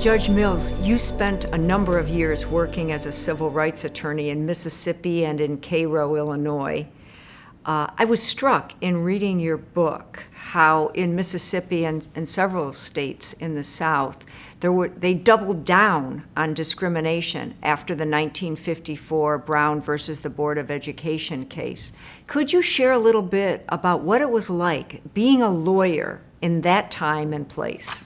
Judge Mills, you spent a number of years working as a civil rights attorney in Mississippi and in Cairo, Illinois. I was struck in reading your book how in Mississippi and several states in the South, they doubled down on discrimination after the 1954 Brown versus the Board of Education case. Could you share a little bit about what it was like being a lawyer in that time and place?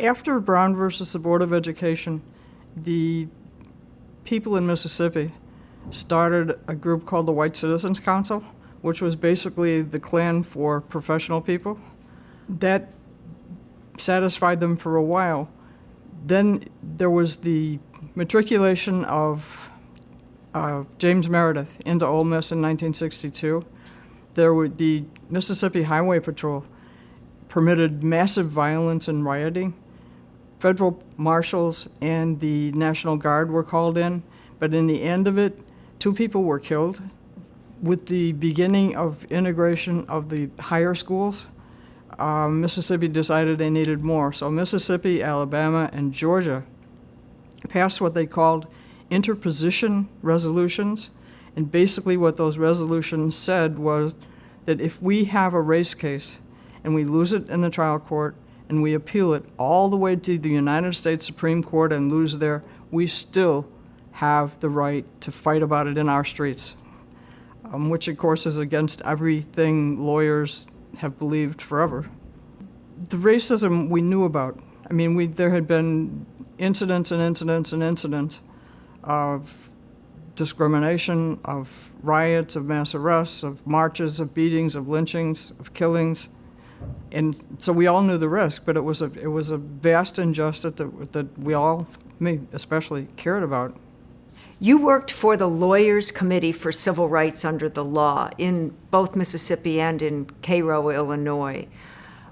After Brown versus the Board of Education, the people in Mississippi started a group called the White Citizens Council, which was basically the Klan for professional people. That satisfied them for a while. Then there was the matriculation of James Meredith into Ole Miss in 1962. There were the Mississippi Highway Patrol permitted massive violence and rioting. Federal marshals and the National Guard were called in, but in the end of it, 2 people were killed. With the beginning of integration of the higher schools, Mississippi decided they needed more. So Mississippi, Alabama, and Georgia passed what they called interposition resolutions. And basically what those resolutions said was that if we have a race case and we lose it in the trial court and we appeal it all the way to the United States Supreme Court and lose there, we still have the right to fight about it in our streets, which of course is against everything lawyers have believed forever. The racism we knew about. I mean, there had been incidents of discrimination, of riots, of mass arrests, of marches, of beatings, of lynchings, of killings. And so we all knew the risk, but it was a vast injustice that we all, me especially, cared about. You worked for the Lawyers Committee for Civil Rights under the law in both Mississippi and in Cairo, Illinois.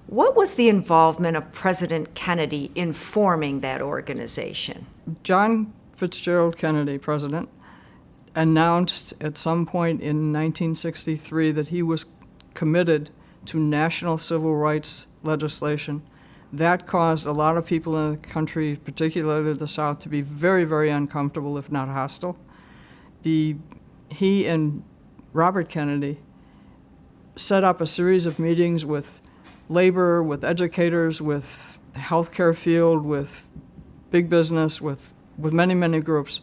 What was the involvement of President Kennedy in forming that organization? John Fitzgerald Kennedy, president, announced at some point in 1963 that he was committed to national civil rights legislation. That caused a lot of people in the country, particularly the South, to be very, very uncomfortable, if not hostile. He and Robert Kennedy set up a series of meetings with labor, with educators, with the healthcare field, with big business, with many, many groups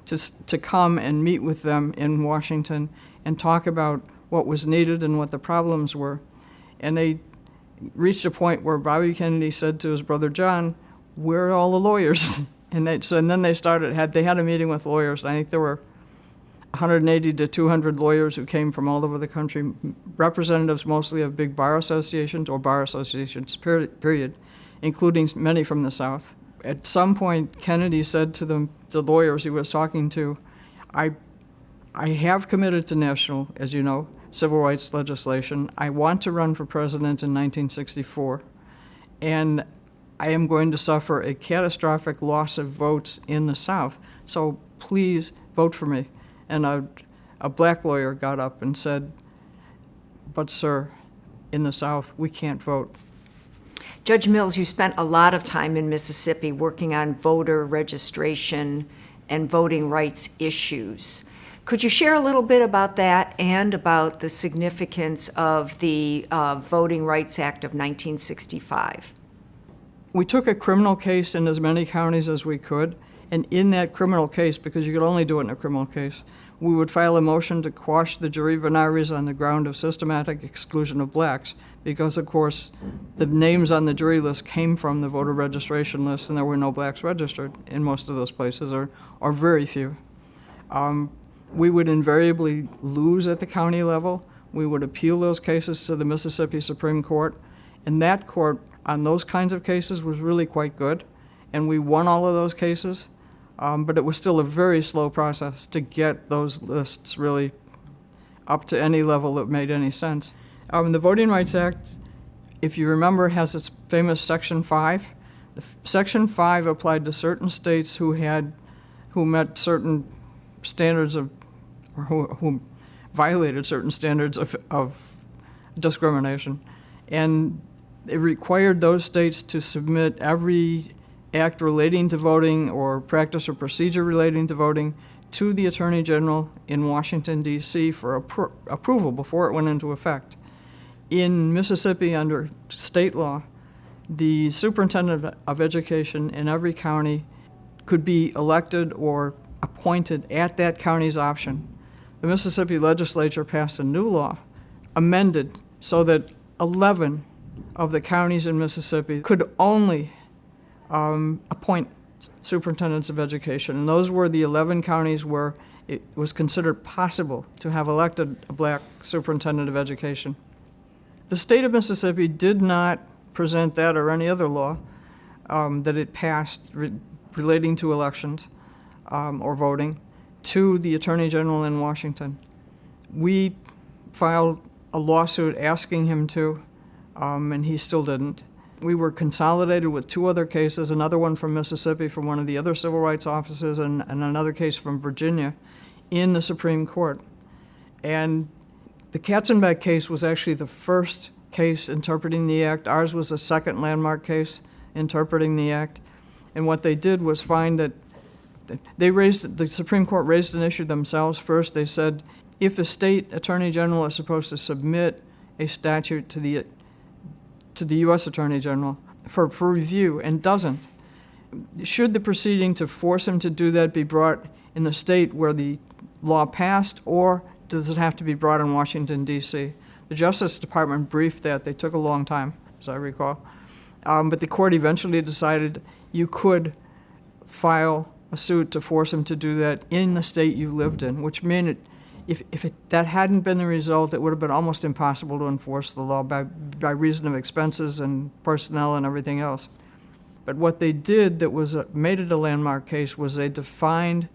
to come and meet with them in Washington and talk about what was needed and what the problems were. And they reached a point where Bobby Kennedy said to his brother John, "Where are all the lawyers?" And then they had a meeting with lawyers. And I think there were 180 to 200 lawyers who came from all over the country, representatives mostly of big bar associations or bar associations, period, including many from the South. At some point, Kennedy said to the lawyers he was talking to, I have committed to national, as you know, civil rights legislation. I want to run for president in 1964, and I am going to suffer a catastrophic loss of votes in the South, so please vote for me. And a black lawyer got up and said, "But sir, in the South, we can't vote." Judge Mills, you spent a lot of time in Mississippi working on voter registration and voting rights issues. Could you share a little bit about that and about the significance of the Voting Rights Act of 1965? We took a criminal case in as many counties as we could, and in that criminal case, because you could only do it in a criminal case, we would file a motion to quash the jury venaries on the ground of systematic exclusion of blacks, because, of course, the names on the jury list came from the voter registration list, and there were no blacks registered in most of those places, or very few. We would invariably lose at the county level. We would appeal those cases to the Mississippi Supreme Court, and that court on those kinds of cases was really quite good, and we won all of those cases, but it was still a very slow process to get those lists really up to any level that made any sense. The Voting Rights Act, if you remember, has its famous Section 5. Section 5 applied to certain states who met certain standards of, or who violated certain standards of discrimination. And it required those states to submit every act relating to voting or practice or procedure relating to voting to the Attorney General in Washington, D.C. for approval before it went into effect. In Mississippi, under state law, the superintendent of education in every county could be elected or appointed at that county's option. The Mississippi legislature passed a new law, amended so that 11 of the counties in Mississippi could only appoint superintendents of education. And those were the 11 counties where it was considered possible to have elected a black superintendent of education. The state of Mississippi did not present that or any other law that it passed relating to elections or voting to the Attorney General in Washington. We filed a lawsuit asking him to, and he still didn't. We were consolidated with 2 other cases, another one from Mississippi from one of the other civil rights offices and another case from Virginia in the Supreme Court. And the Katzenbach case was actually the first case interpreting the act. Ours was the second landmark case interpreting the act. And what they did was find that the Supreme Court raised an issue themselves first. They said, if a state attorney general is supposed to submit a statute to the U.S. Attorney General for review and doesn't, should the proceeding to force him to do that be brought in the state where the law passed, or does it have to be brought in Washington, D.C.? The Justice Department briefed that. They took a long time, as I recall. But the court eventually decided you could file a suit to force him to do that in the state you lived in, which meant that hadn't been the result, it would have been almost impossible to enforce the law by reason of expenses and personnel and everything else. But what they did that made it a landmark case was they defined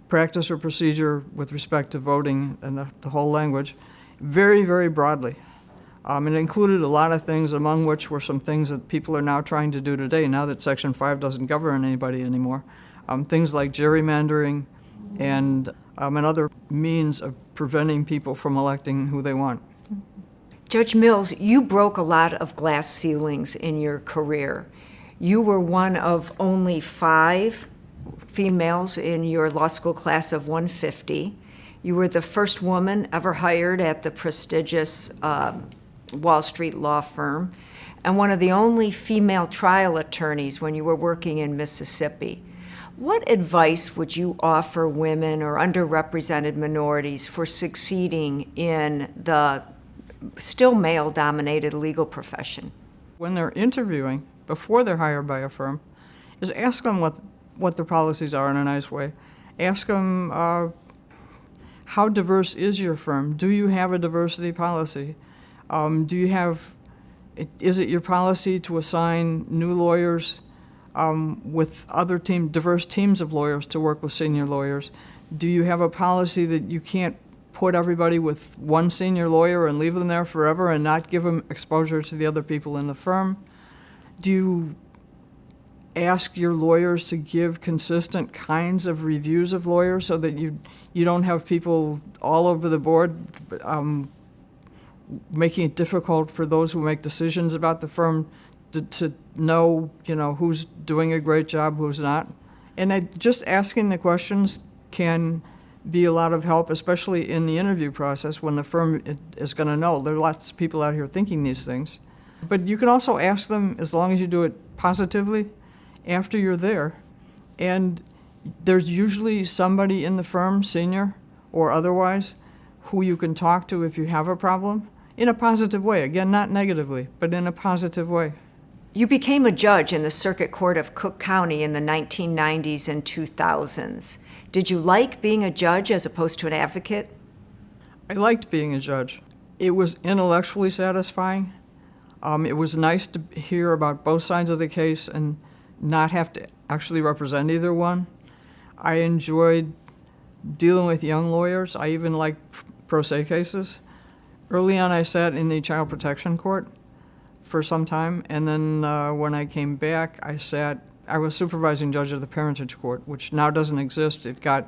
practice or procedure with respect to voting and the whole language very, very broadly. It included a lot of things, among which were some things that people are now trying to do today, now that Section 5 doesn't govern anybody anymore. Things like gerrymandering and other means of preventing people from electing who they want. Judge Mills, you broke a lot of glass ceilings in your career. You were one of only 5 females in your law school class of 150. You were the first woman ever hired at the prestigious Wall Street law firm, and one of the only female trial attorneys when you were working in Mississippi. What advice would you offer women or underrepresented minorities for succeeding in the still male-dominated legal profession? When they're interviewing, before they're hired by a firm, is ask them what their policies are in a nice way. Ask them, how diverse is your firm? Do you have a diversity policy? Is it your policy to assign new lawyers with other diverse teams of lawyers to work with senior lawyers? Do you have a policy that you can't put everybody with one senior lawyer and leave them there forever and not give them exposure to the other people in the firm? Do you ask your lawyers to give consistent kinds of reviews of lawyers so that you don't have people all over the board making it difficult for those who make decisions about the firm to know, who's doing a great job, who's not? And just asking the questions can be a lot of help, especially in the interview process when the firm is going to know. There are lots of people out here thinking these things. But you can also ask them, as long as you do it positively, after you're there. And there's usually somebody in the firm, senior or otherwise, who you can talk to if you have a problem, in a positive way. Again, not negatively, but in a positive way. You became a judge in the Circuit Court of Cook County in the 1990s and 2000s. Did you like being a judge as opposed to an advocate? I liked being a judge. It was intellectually satisfying. It was nice to hear about both sides of the case and not have to actually represent either one. I enjoyed dealing with young lawyers. I even liked pro se cases. Early on, I sat in the Child Protection Court for some time, and then when I came back, I was supervising judge of the Parentage Court, which now doesn't exist. It got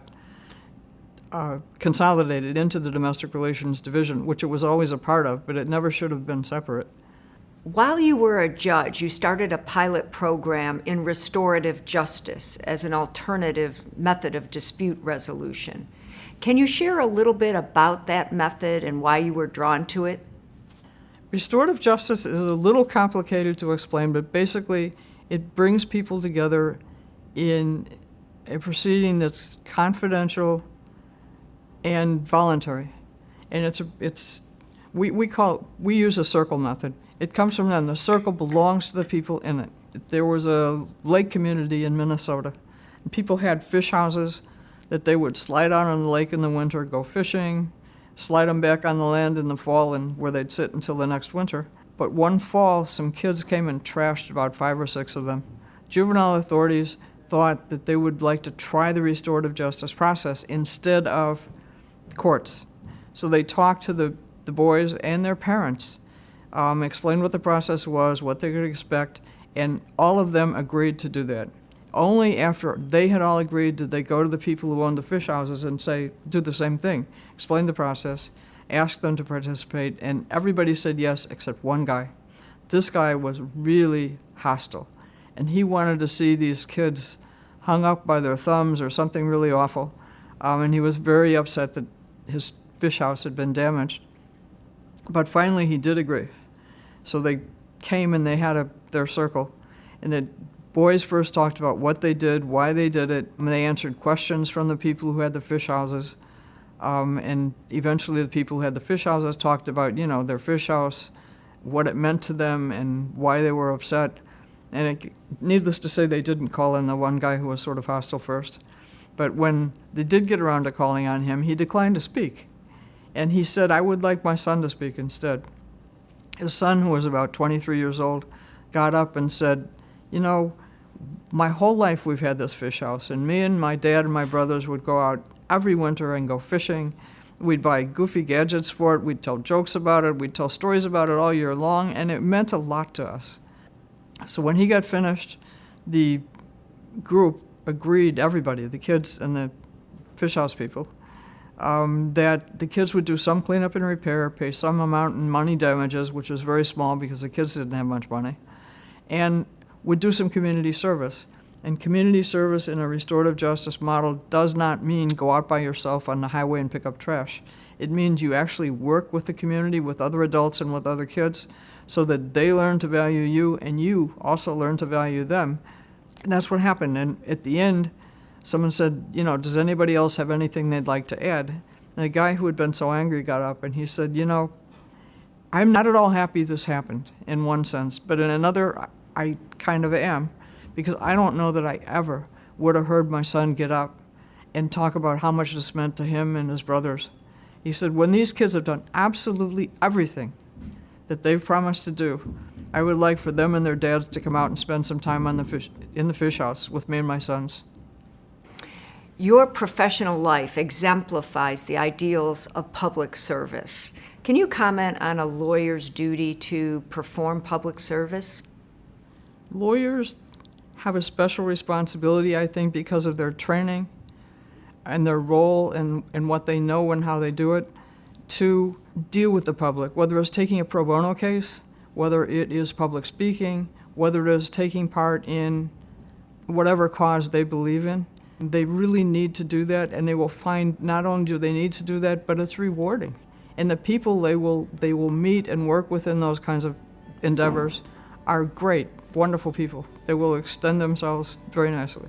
consolidated into the Domestic Relations Division, which it was always a part of, but it never should have been separate. While you were a judge, you started a pilot program in restorative justice as an alternative method of dispute resolution. Can you share a little bit about that method and why you were drawn to it? Restorative justice is a little complicated to explain, but basically it brings people together in a proceeding that's confidential and voluntary. And we use a circle method. It comes from them. The circle belongs to the people in it. There was a lake community in Minnesota, and people had fish houses that they would slide out on the lake in the winter, go fishing, slide them back on the land in the fall, and where they'd sit until the next winter. But one fall, some kids came and trashed about 5 or 6 of them. Juvenile authorities thought that they would like to try the restorative justice process instead of courts. So they talked to the boys and their parents, explained what the process was, what they could expect, and all of them agreed to do that. Only after they had all agreed did they go to the people who owned the fish houses and say, do the same thing, explain the process, ask them to participate, and everybody said yes except one guy. This guy was really hostile, and he wanted to see these kids hung up by their thumbs or something really awful, and he was very upset that his fish house had been damaged. But finally he did agree. So they came and they had their circle, and the boys first talked about what they did, why they did it, and they answered questions from the people who had the fish houses, and eventually the people who had the fish houses talked about, their fish house, what it meant to them, and why they were upset. And needless to say, they didn't call in the one guy who was sort of hostile first. But when they did get around to calling on him, he declined to speak. And he said, I would like my son to speak instead. His son, who was about 23 years old, got up and said, my whole life we've had this fish house, and me and my dad and my brothers would go out every winter and go fishing. We'd buy goofy gadgets for it, we'd tell jokes about it, we'd tell stories about it all year long, and it meant a lot to us. So when he got finished, the group agreed, everybody, the kids and the fish house people, that the kids would do some cleanup and repair, pay some amount in money damages, which was very small because the kids didn't have much money, and would do some community service. And community service in a restorative justice model does not mean go out by yourself on the highway and pick up trash. It means you actually work with the community, with other adults and with other kids, so that they learn to value you and you also learn to value them. And that's what happened. And at the end, someone said, does anybody else have anything they'd like to add? And the guy who had been so angry got up and he said, I'm not at all happy this happened in one sense, but in another, I kind of am, because I don't know that I ever would have heard my son get up and talk about how much this meant to him and his brothers. He said, when these kids have done absolutely everything that they've promised to do, I would like for them and their dads to come out and spend some time in the fish house with me and my sons. Your professional life exemplifies the ideals of public service. Can you comment on a lawyer's duty to perform public service? Lawyers have a special responsibility, I think, because of their training and their role and what they know and how they do it, to deal with the public, whether it's taking a pro bono case, whether it is public speaking, whether it is taking part in whatever cause they believe in. They really need to do that, and they will find not only do they need to do that, but it's rewarding. And the people they will meet and work with in those kinds of endeavors are great, wonderful people. They will extend themselves very nicely.